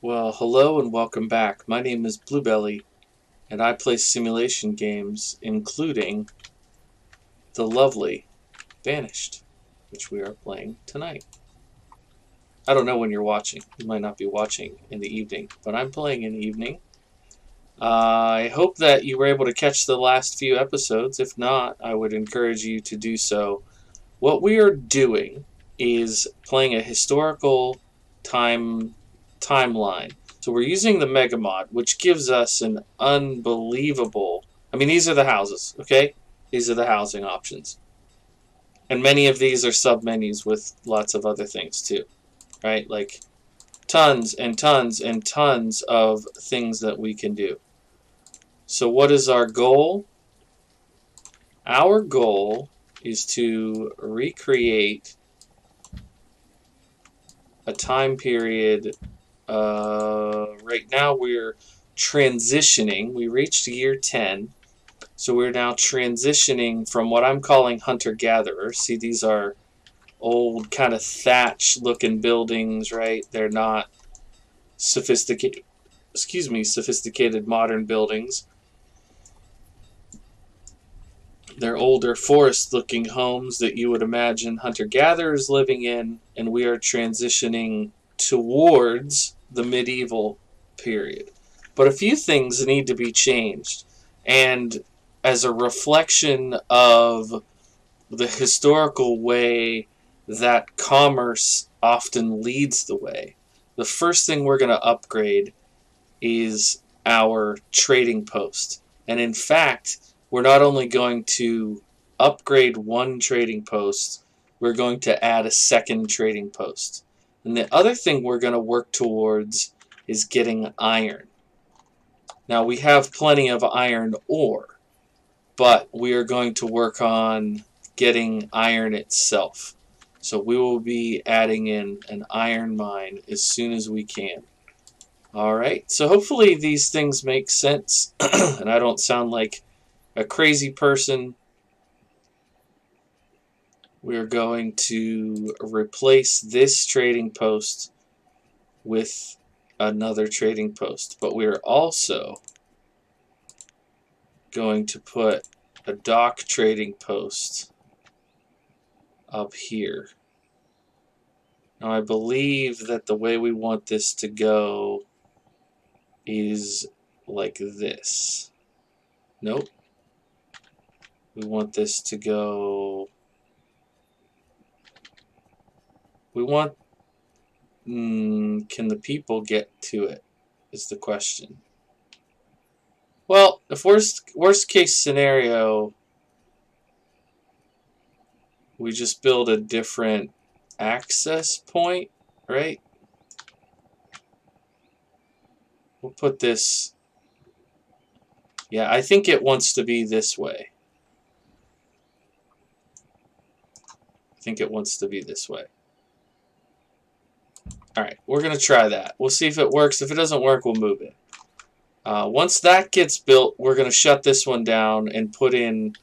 Well, hello and welcome back. My name is Bluebelly, and I play simulation games, including the lovely Banished, which we are playing tonight. I don't know when you're watching. You might not be watching in the evening, but I'm playing in the evening. I hope that you were able to catch the last few episodes. If not, I would encourage you to do so. What we are doing is playing a historical timeline. So we're using the MegaMod, which gives us an unbelievable. I mean, these are the houses, okay? These are the housing options, and many of these are submenus with lots of other things too, right? Like tons and tons and tons of things that we can do. So what is our goal? Our goal is to recreate a time period. Right now we're transitioning. We reached year 10, so we're now transitioning from what I'm calling hunter-gatherer. See, these are old kind of thatch-looking buildings, right? They're not sophisticated, sophisticated modern buildings. They're older forest-looking homes that you would imagine hunter-gatherers living in, and we are transitioning towards the medieval period. But a few things need to be changed, and as a reflection of the historical way that commerce often leads the way, the first thing we're going to upgrade is our trading post. And in fact, we're not only going to upgrade one trading post, we're going to add a second trading post. And the other thing we're going to work towards is getting iron. Now, we have plenty of iron ore, but we are going to work on getting iron itself. So we will be adding in an iron mine as soon as we can. Alright, so hopefully these things make sense and I don't sound like a crazy person. We're going to replace this trading post with another trading post, but we're also going to put a dock trading post up here. Now I believe that the way we want this to go is like this. Nope. We want this to go... We want... can the people get to it, is the question. Well, if worst case scenario, we just build a different access point, right? We'll put this... Yeah, I think it wants to be this way. I think it wants to be this way. Alright, we're going to try that. We'll see if it works. If it doesn't work, we'll move it. Once that gets built, we're going to shut this one down and put in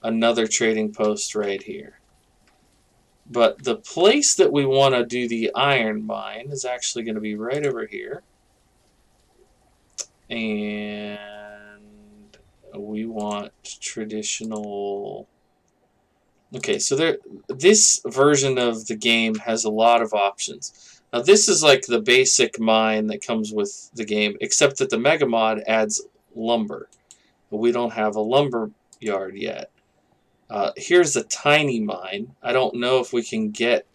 another trading post right here. But the place that we want to do the iron mine is actually going to be right over here. And we want traditional... Okay, so this version of the game has a lot of options. Now this is like the basic mine that comes with the game, except that the MegaMod adds lumber. But we don't have a lumber yard yet. Here's a tiny mine. I don't know if we can get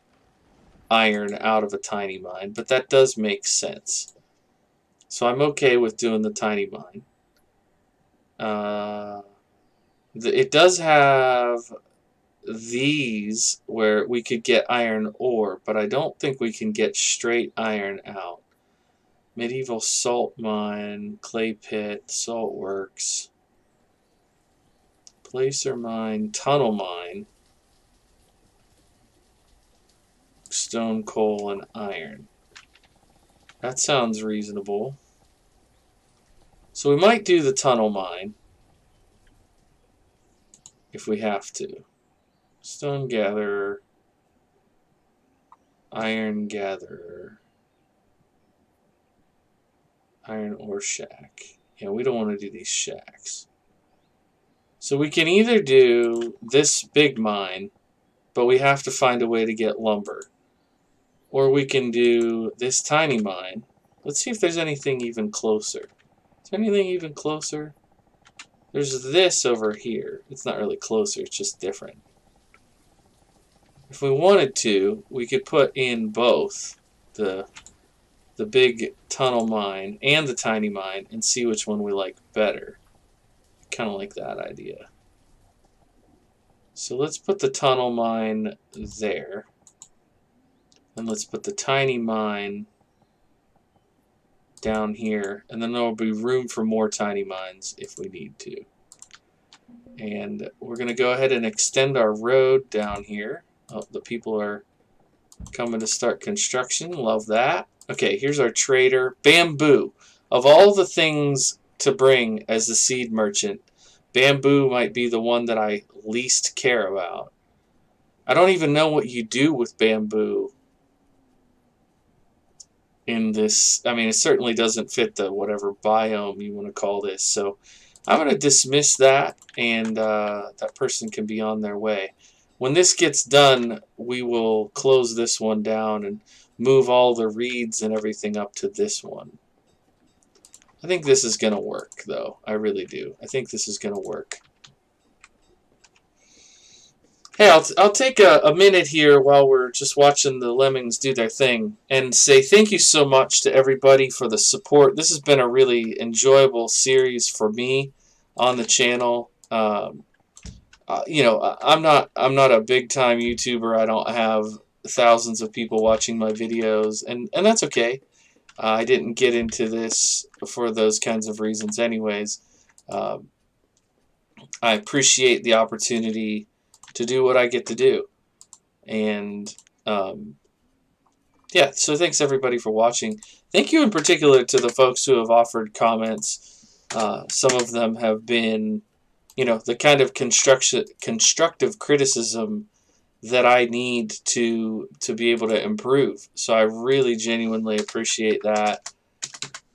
iron out of a tiny mine, but that does make sense. So I'm okay with doing the tiny mine. It does have these where we could get iron ore, but I don't think we can get straight iron out. Medieval salt mine, clay pit, salt works, placer mine, tunnel mine, stone, coal, and iron. That sounds reasonable. So we might do the tunnel mine if we have to. Stone gatherer, iron gatherer. Iron ore shack. Yeah, we don't want to do these shacks. So we can either do this big mine, but we have to find a way to get lumber. Or we can do this tiny mine. Let's see if there's anything even closer. Is there anything even closer? There's this over here. It's not really closer, it's just different. If we wanted to, we could put in both the big tunnel mine and the tiny mine and see which one we like better. Kind of like that idea. So let's put the tunnel mine there. And let's put the tiny mine down here. And then there will be room for more tiny mines if we need to. And we're going to go ahead and extend our road down here. Oh, the people are coming to start construction. Love that. Okay, here's our trader. Bamboo. Of all the things to bring as the seed merchant, bamboo might be the one that I least care about. I don't even know what you do with bamboo in this. I mean, it certainly doesn't fit the whatever biome you want to call this. So I'm going to dismiss that, and that person can be on their way. When this gets done, we will close this one down and move all the reeds and everything up to this one. I think this is going to work, though. I really do. I think this is going to work. Hey, I'll take a minute here while we're just watching the lemmings do their thing and say thank you so much to everybody for the support. This has been a really enjoyable series for me on the channel. You know, I'm not a big time YouTuber. I don't have thousands of people watching my videos, and that's okay. I didn't get into this for those kinds of reasons anyways. I appreciate the opportunity to do what I get to do. And yeah, so thanks everybody for watching. Thank you in particular to the folks who have offered comments. Some of them have been, you know, the kind of constructive criticism that I need to be able to improve. So I really genuinely appreciate that.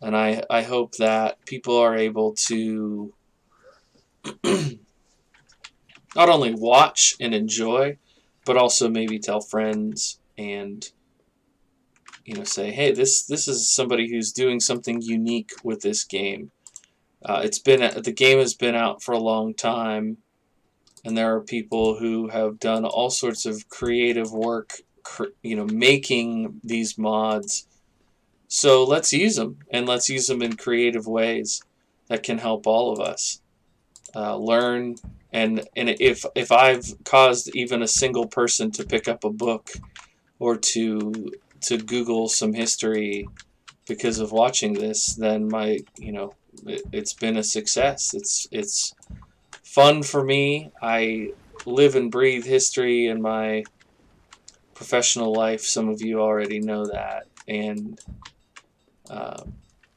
And I hope that people are able to not only watch and enjoy, but also maybe tell friends and, you know, say, hey, this is somebody who's doing something unique with this game. The game has been out for a long time, and there are people who have done all sorts of creative work, you know, making these mods. So let's use them, and let's use them in creative ways that can help all of us learn. And if I've caused even a single person to pick up a book or to Google some history because of watching this, then it's been a success. It's fun for me. I live and breathe history in my professional life. Some of you already know that, and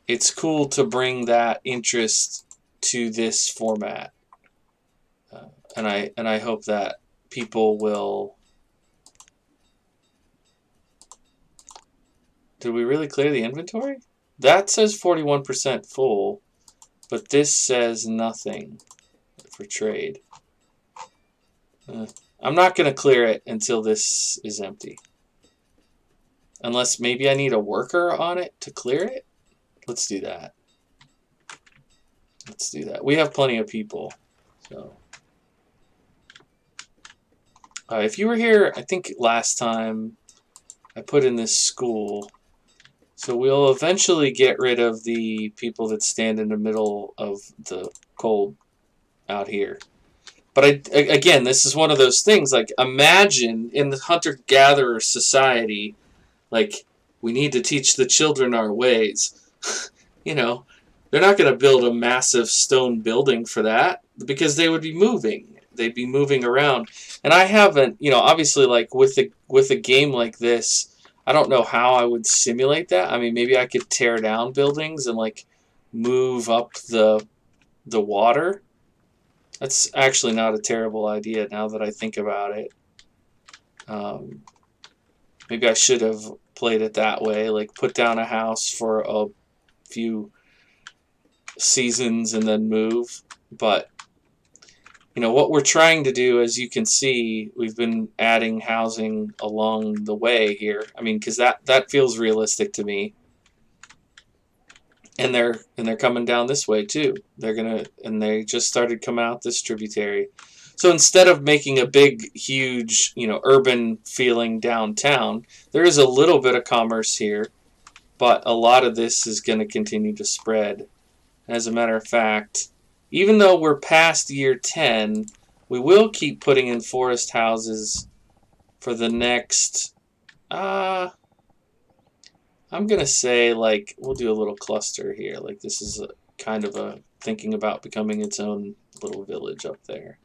it's cool to bring that interest to this format. And I hope that people will. Did we really clear the inventory? That says 41% full, but this says nothing for trade. I'm not going to clear it until this is empty. Unless maybe I need a worker on it to clear it? Let's do that. Let's do that. We have plenty of people. So, if you were here, I think last time I put in this school. So we'll eventually get rid of the people that stand in the middle of the cold out here. But again, this is one of those things, like, imagine in the hunter-gatherer society, like, we need to teach the children our ways. You know, they're not going to build a massive stone building for that, because they would be moving. They'd be moving around. And I haven't, you know, obviously, like, with a game like this, I don't know how I would simulate that. I mean, maybe I could tear down buildings and, like, move up the water. That's actually not a terrible idea now that I think about it. Maybe I should have played it that way, like put down a house for a few seasons and then move. But you know what we're trying to do, as you can see, we've been adding housing along the way here. I mean, because that feels realistic to me. And they're coming down this way too. They just started coming out this tributary. So instead of making a big, huge, urban feeling downtown, there is a little bit of commerce here, but a lot of this is going to continue to spread. As a matter of fact, even though we're past year 10, we will keep putting in forest houses for the next, I'm going to say, like, we'll do a little cluster here. Like, this is kind of a thinking about becoming its own little village up there.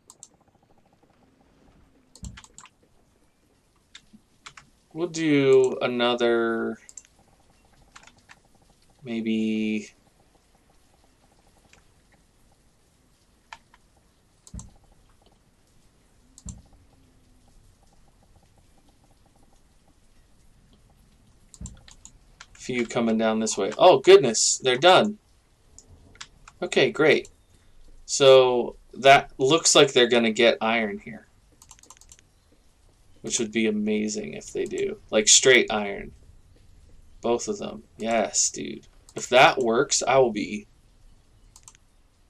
We'll do another, maybe, few coming down this way. Oh, goodness, they're done. Okay, great. So that looks like they're going to get iron here, which would be amazing if they do. Like straight iron. Both of them. Yes, dude. If that works, I will be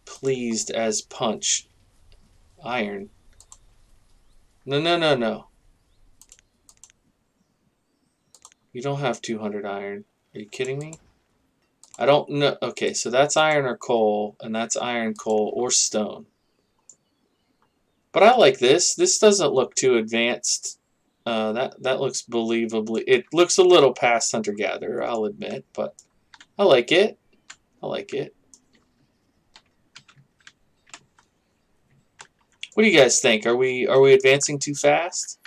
pleased as punch. Iron. No, no, no, no. You don't have 200 iron. Are you kidding me? I don't know. Okay, so that's iron or coal, and that's iron, coal, or stone. But I like this. This doesn't look too advanced. That looks believably. It looks a little past hunter-gatherer, I'll admit, but I like it. I like it. What do you guys think? Are we advancing too fast?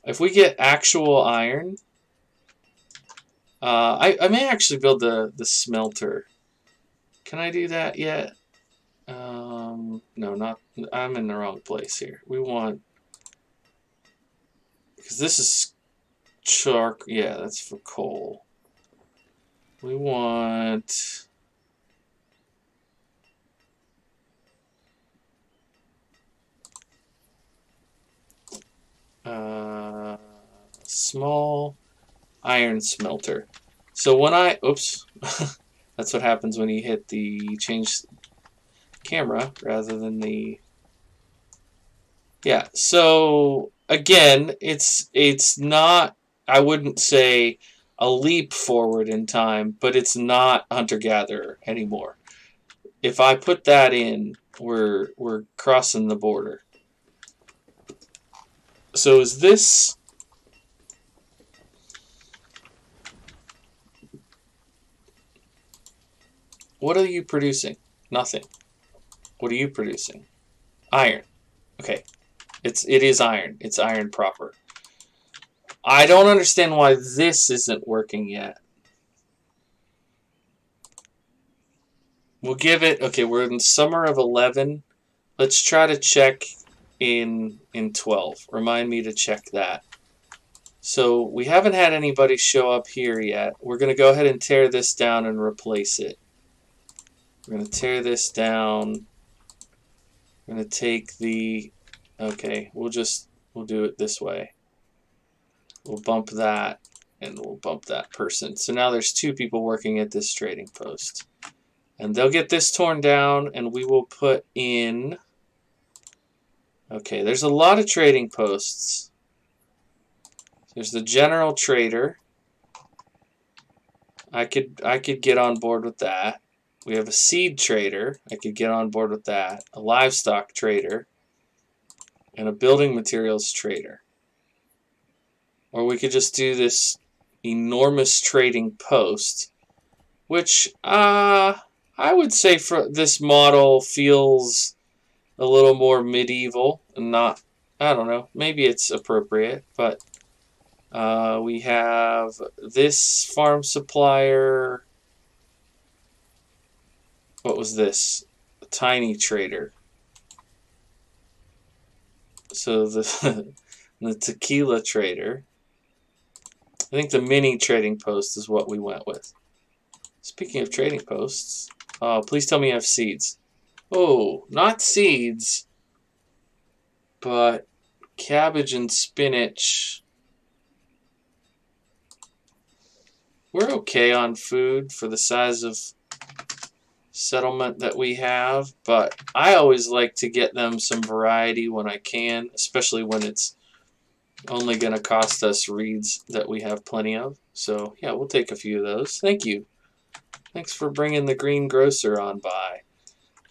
If we get actual iron, I may actually build the smelter. Can I do that yet? No, not. I'm in the wrong place here. We want, because this is charcoal. Yeah, that's for coal. We want. Small iron smelter. So when oops, that's what happens when you hit the change camera rather than the, yeah. So again, it's not, I wouldn't say a leap forward in time, but it's not hunter-gatherer anymore. If I put that in, we're crossing the border. So is this, what are you producing? Nothing. What are you producing? Iron. Okay. It is iron. It's iron proper. I don't understand why this isn't working yet. We'll give it, okay, we're in summer of 11. Let's try to check in 12. Remind me to check that. So we haven't had anybody show up here yet. We're going to go ahead and tear this down and replace it. We're going to tear this down. We're going to take the, okay, we'll do it this way. We'll bump that, and we'll bump that person. So now there's 2 people working at this trading post. And they'll get this torn down, and we will put in, okay, there's a lot of trading posts. There's the general trader. I could get on board with that. We have a seed trader. I could get on board with that. A livestock trader. And a building materials trader. Or we could just do this enormous trading post, which I would say for this model feels a little more medieval and not, I don't know, maybe it's appropriate, but we have this farm supplier. What was this? A tiny trader. So the the tequila trader. I think the mini trading post is what we went with. Speaking of trading posts, please tell me you have seeds. Oh, not seeds, but cabbage and spinach. We're okay on food for the size of settlement that we have, but I always like to get them some variety when I can, especially when it's only going to cost us reeds that we have plenty of. So yeah, we'll take a few of those. Thank you. Thanks for bringing the green grocer on by.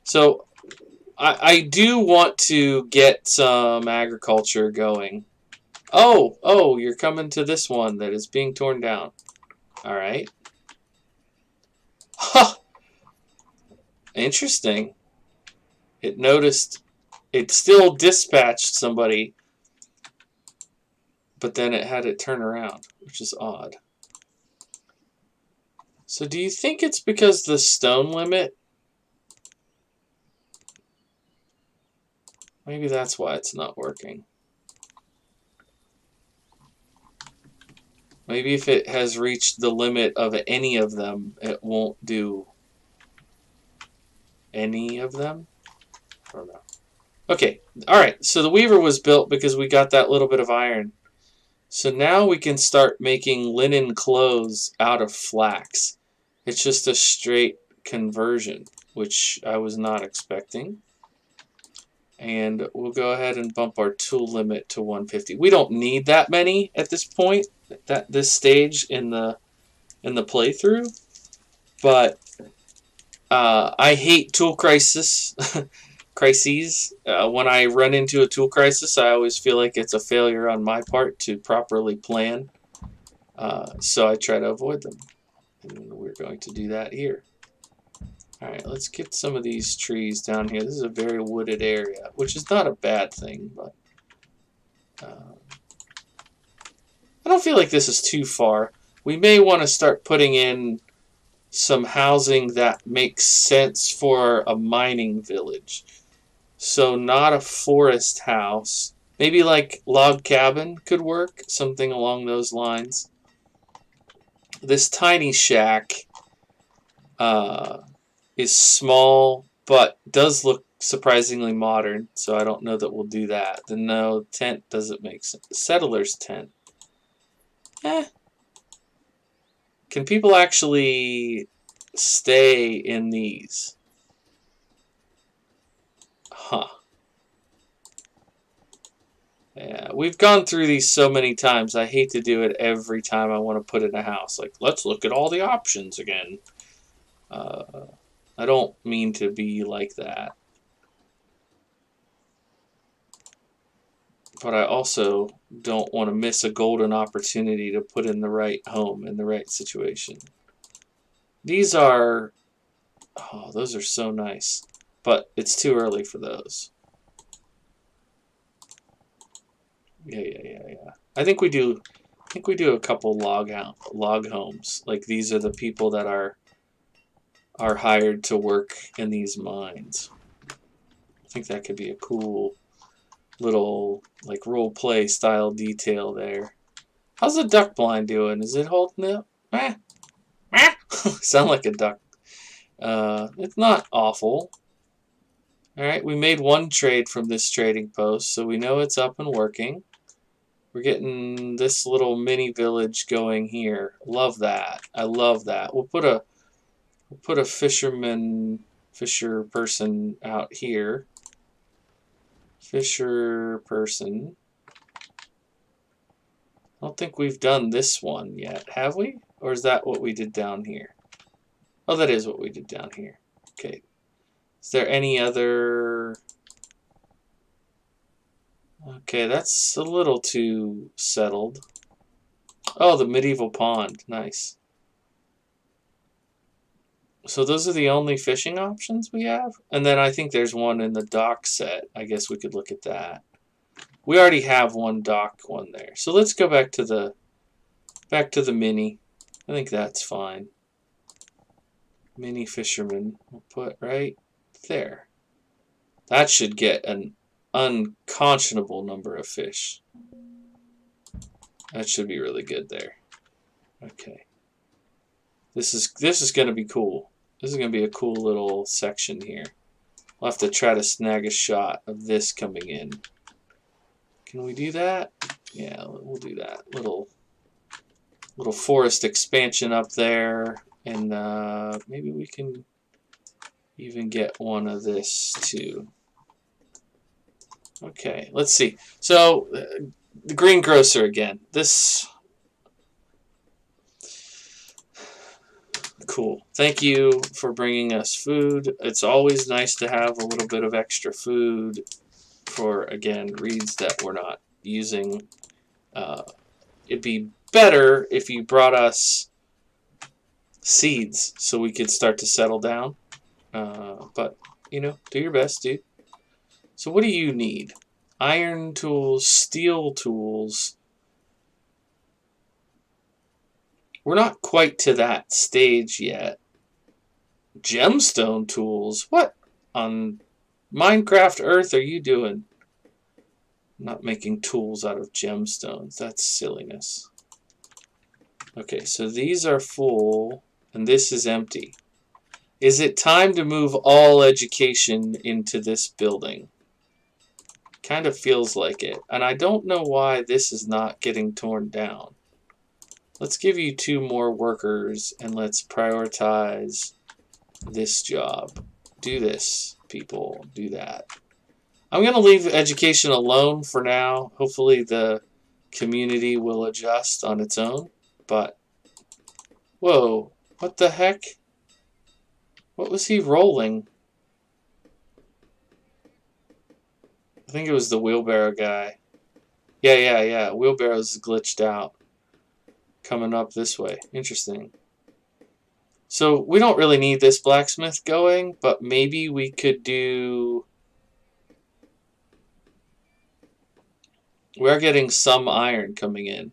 So I do want to get some agriculture going. Oh, you're coming to this one that is being torn down. All right. Huh. Interesting. It noticed, it still dispatched somebody, but then it had it turn around, which is odd. So do you think it's because the stone limit? Maybe that's why it's not working. Maybe if it has reached the limit of any of them, it won't do any of them? I don't know. Okay, alright, so the weaver was built because we got that little bit of iron. So now we can start making linen clothes out of flax. It's just a straight conversion, which I was not expecting. And we'll go ahead and bump our tool limit to 150. We don't need that many at this point, at this stage in the playthrough, but I hate tool crises. When I run into a tool crisis, I always feel like it's a failure on my part to properly plan. So I try to avoid them. And we're going to do that here. Alright, let's get some of these trees down here. This is a very wooded area, which is not a bad thing, but I don't feel like this is too far. We may want to start putting in some housing that makes sense for a mining village. So not a forest house. Maybe like log cabin could work, something along those lines. This tiny shack is small, but does look surprisingly modern, so I don't know that we'll do that. The no tent doesn't make sense. Settler's tent. Can people actually stay in these? Huh. Yeah, we've gone through these so many times. I hate to do it every time I want to put in a house. Like, let's look at all the options again. I don't mean to be like that. But I also don't want to miss a golden opportunity to put in the right home in the right situation. These are... Oh, those are so nice. But it's too early for those. Yeah. I think we do a couple log homes. Like, these are the people that are hired to work in these mines. I think that could be a cool little like role play style detail there. How's the duck blind doing? Is it holding up? Sound like a duck. It's not awful. Alright, we made one trade from this trading post, so we know it's up and working. We're getting this little mini village going here. Love that. I love that. We'll put a fisher person out here. Fisher person. I don't think we've done this one yet, have we? Or is that what we did down here? Oh, that is what we did down here. Okay. Is there any other... Okay, that's a little too settled. Oh, the medieval pond. Nice. So those are the only fishing options we have? And then I think there's one in the dock set. I guess we could look at that. We already have one dock one there. So let's go back to the mini. I think that's fine. Mini fisherman. We'll put right there. That should get an unconscionable number of fish. That should be really good there. Okay. This is going to be cool. This is going to be a cool little section here. We'll have to try to snag a shot of this coming in. Can we do that? Yeah, we'll do that. Little forest expansion up there, and maybe we can even get one of this too. Okay, let's see. So the greengrocer again. This cool. Thank you for bringing us food. It's always nice to have a little bit of extra food for, again, reeds that we're not using. It'd be better if you brought us seeds so we could start to settle down. But, you know, do your best, dude. So what do you need? Iron tools, steel tools. We're not quite to that stage yet. Gemstone tools? What on Minecraft Earth are you doing? I'm not making tools out of gemstones. That's silliness. Okay, so these are full, and this is empty. Is it time to move all education into this building? Kind of feels like it. And I don't know why this is not getting torn down. Let's give you 2 more workers, and let's prioritize this job. Do this, people. Do that. I'm going to leave education alone for now. Hopefully the community will adjust on its own. But, whoa, what the heck? What was he rolling? I think it was the wheelbarrow guy. Yeah. Wheelbarrow's glitched out. Coming up this way. Interesting. So we don't really need this blacksmith going, but maybe we could do... We're getting some iron coming in.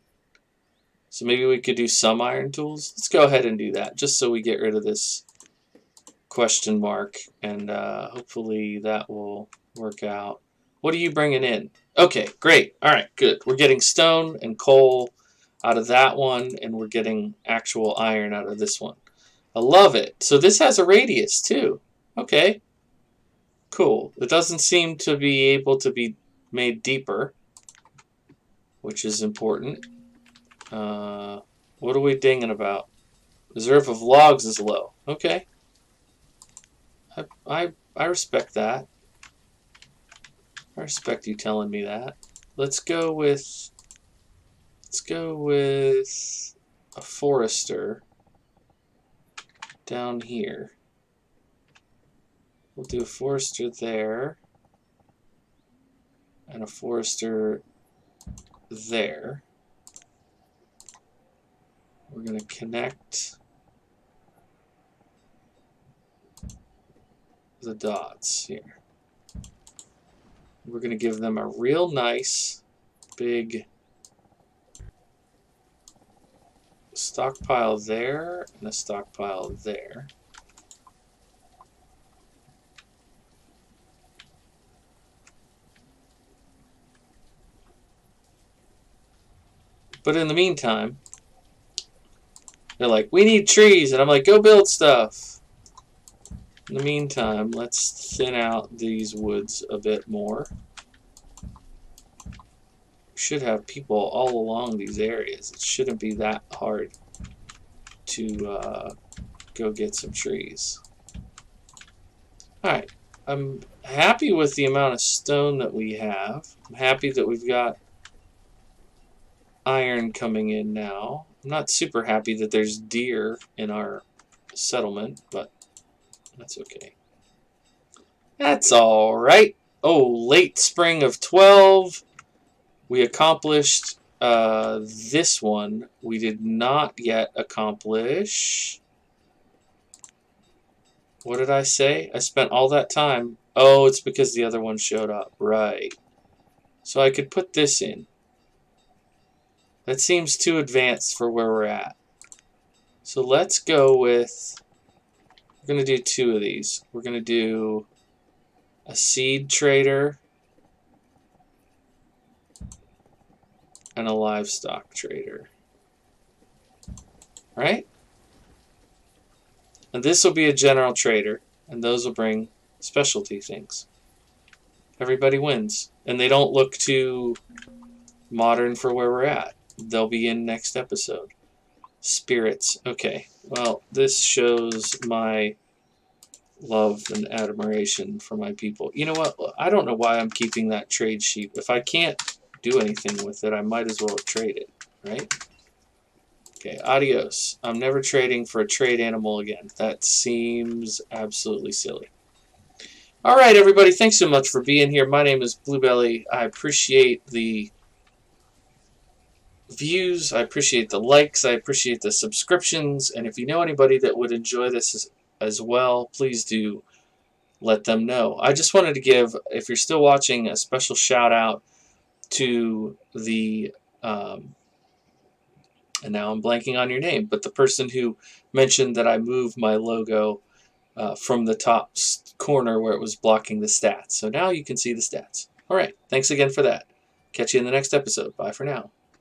So maybe we could do some iron tools. Let's go ahead and do that, just so we get rid of this question mark, and hopefully that will work out. What are you bringing in? Okay, great. All right, good. We're getting stone and coal out of that one, and we're getting actual iron out of this one. I love it. So this has a radius too. Okay, cool. It doesn't seem to be able to be made deeper, which is important. What are we dinging about? Reserve of logs is low. Okay. I respect that. I respect you telling me that. Let's go with a forester down here. We'll do a forester there and a forester there. We're going to connect the dots here. We're going to give them a real nice big stockpile there and a stockpile there. But in the meantime, they're like, we need trees, and I'm like, go build stuff. In the meantime, let's thin out these woods a bit more. We should have people all along these areas. It shouldn't be that hard to go get some trees. Alright, I'm happy with the amount of stone that we have. I'm happy that we've got iron coming in now. I'm not super happy that there's deer in our settlement, but that's okay. That's alright. Oh, late spring of 12. We accomplished this one. We did not yet accomplish... What did I say? I spent all that time. Oh, it's because the other one showed up. Right. So I could put this in. That seems too advanced for where we're at. So let's go with... We're going to do 2 of these. We're going to do a seed trader and a livestock trader. Right? And this will be a general trader, and those will bring specialty things. Everybody wins. And they don't look too modern for where we're at. They'll be in next episode. Spirits. Okay. Well, this shows my love and admiration for my people. You know what? I don't know why I'm keeping that trade sheet. If I can't do anything with it, I might as well trade it, right? Okay, adios. I'm never trading for a trade animal again. That seems absolutely silly. All right, everybody. Thanks so much for being here. My name is Bluebelly. I appreciate the views. I appreciate the likes. I appreciate the subscriptions. And if you know anybody that would enjoy this as well, please do let them know. I just wanted to give, if you're still watching, a special shout out to the, and now I'm blanking on your name, but the person who mentioned that I moved my logo from the top corner where it was blocking the stats. So now you can see the stats. All right. Thanks again for that. Catch you in the next episode. Bye for now.